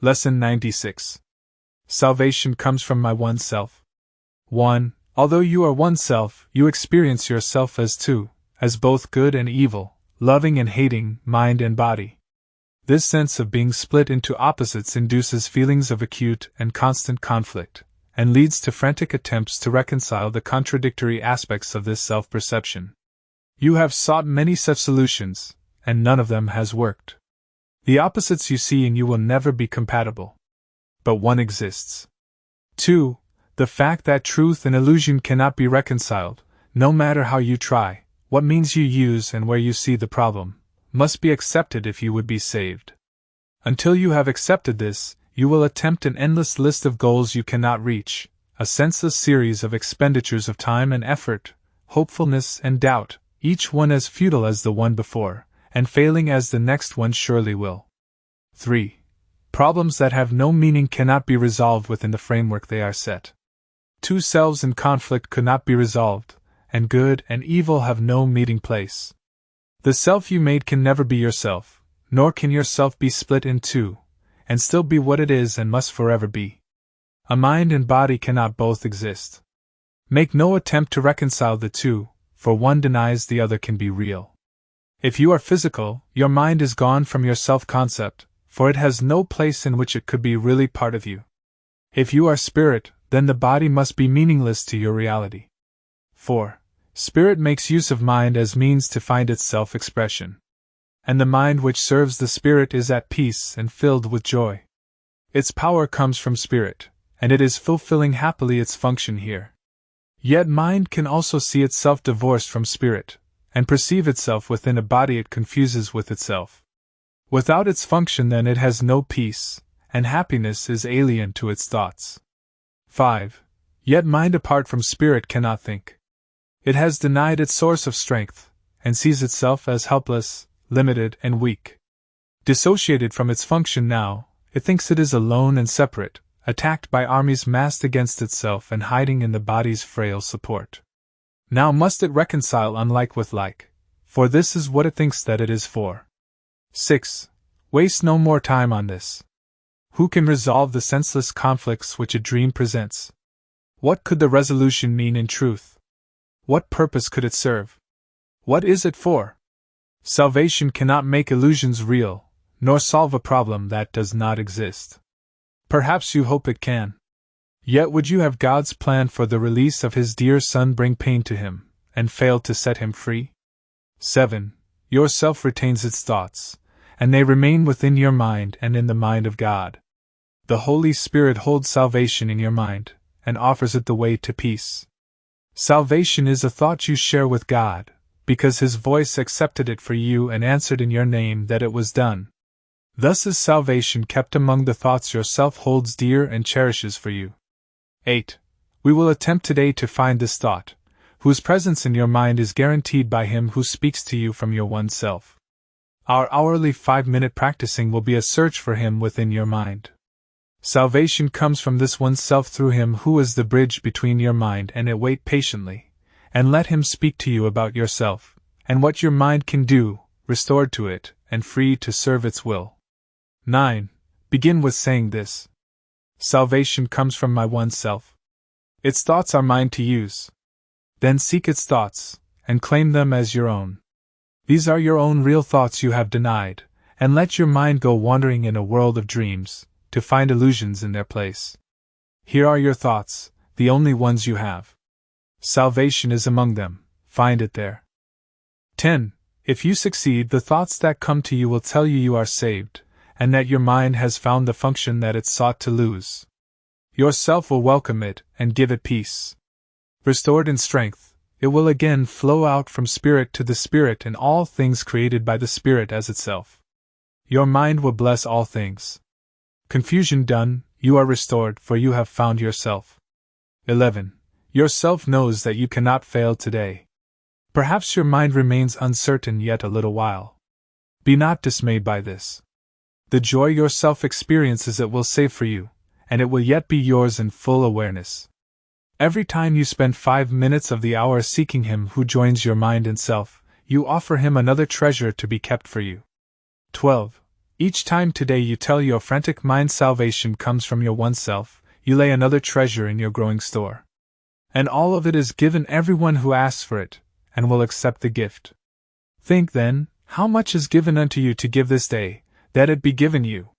Lesson 96. Salvation comes from my one self. 1. Although you are one self, you experience yourself as two, as both good and evil, loving and hating, mind and body. This sense of being split into opposites induces feelings of acute and constant conflict, and leads to frantic attempts to reconcile the contradictory aspects of this self-perception. You have sought many such solutions, and none of them has worked. The opposites you see in you will never be compatible. But one exists. 2. The fact that truth and illusion cannot be reconciled, no matter how you try, what means you use and where you see the problem, must be accepted if you would be saved. Until you have accepted this, you will attempt an endless list of goals you cannot reach, a senseless series of expenditures of time and effort, hopefulness and doubt, each one as futile as the one before, and failing as the next one surely will. 3. Problems that have no meaning cannot be resolved within the framework they are set. Two selves in conflict could not be resolved, and good and evil have no meeting place. The self you made can never be yourself, nor can yourself be split in two, and still be what it is and must forever be. A mind and body cannot both exist. Make no attempt to reconcile the two, for one denies the other can be real. If you are physical, your mind is gone from your self-concept, for it has no place in which it could be really part of you. If you are spirit, then the body must be meaningless to your reality. 4. Spirit makes use of mind as means to find its self-expression. And the mind which serves the spirit is at peace and filled with joy. Its power comes from spirit, and it is fulfilling happily its function here. Yet mind can also see itself divorced from spirit, and perceive itself within a body it confuses with itself. Without its function then it has no peace, and happiness is alien to its thoughts. 5. Yet mind apart from spirit cannot think. It has denied its source of strength, and sees itself as helpless, limited, and weak. Dissociated from its function now, it thinks it is alone and separate, attacked by armies massed against itself and hiding in the body's frail support. Now must it reconcile unlike with like, for this is what it thinks that it is for. 6. Waste no more time on this. Who can resolve the senseless conflicts which a dream presents? What could the resolution mean in truth? What purpose could it serve? What is it for? Salvation cannot make illusions real, nor solve a problem that does not exist. Perhaps you hope it can. Yet would you have God's plan for the release of His dear Son bring pain to Him, and fail to set Him free? 7. Your self retains its thoughts, and they remain within your mind and in the mind of God. The Holy Spirit holds salvation in your mind, and offers it the way to peace. Salvation is a thought you share with God, because His voice accepted it for you and answered in your name that it was done. Thus is salvation kept among the thoughts your self holds dear and cherishes for you. 8. We will attempt today to find this thought, whose presence in your mind is guaranteed by Him who speaks to you from your one self. Our hourly 5-minute practicing will be a search for Him within your mind. Salvation comes from this one self through Him who is the bridge between your mind and it. Wait patiently, and let Him speak to you about yourself, and what your mind can do, restored to it, and free to serve its will. 9. Begin with saying this. Salvation comes from my one self. Its thoughts are mine to use. Then seek its thoughts, and claim them as your own. These are your own real thoughts you have denied, and let your mind go wandering in a world of dreams, to find illusions in their place. Here are your thoughts, the only ones you have. Salvation is among them, find it there. 10. If you succeed, the thoughts that come to you will tell you you are saved, and that your mind has found the function that it sought to lose. Your self will welcome it and give it peace. Restored in strength, it will again flow out from spirit to the spirit in all things created by the spirit as itself. Your mind will bless all things. Confusion done, you are restored, for you have found yourself. 11. Your self knows that you cannot fail today. Perhaps your mind remains uncertain yet a little while. Be not dismayed by this. The joy your self experiences it will save for you, and it will yet be yours in full awareness. Every time you spend 5 minutes of the hour seeking Him who joins your mind and self, you offer Him another treasure to be kept for you. 12. Each time today you tell your frantic mind salvation comes from your one self, you lay another treasure in your growing store. And all of it is given everyone who asks for it, and will accept the gift. Think, then, how much is given unto you to give this day, that it be given you,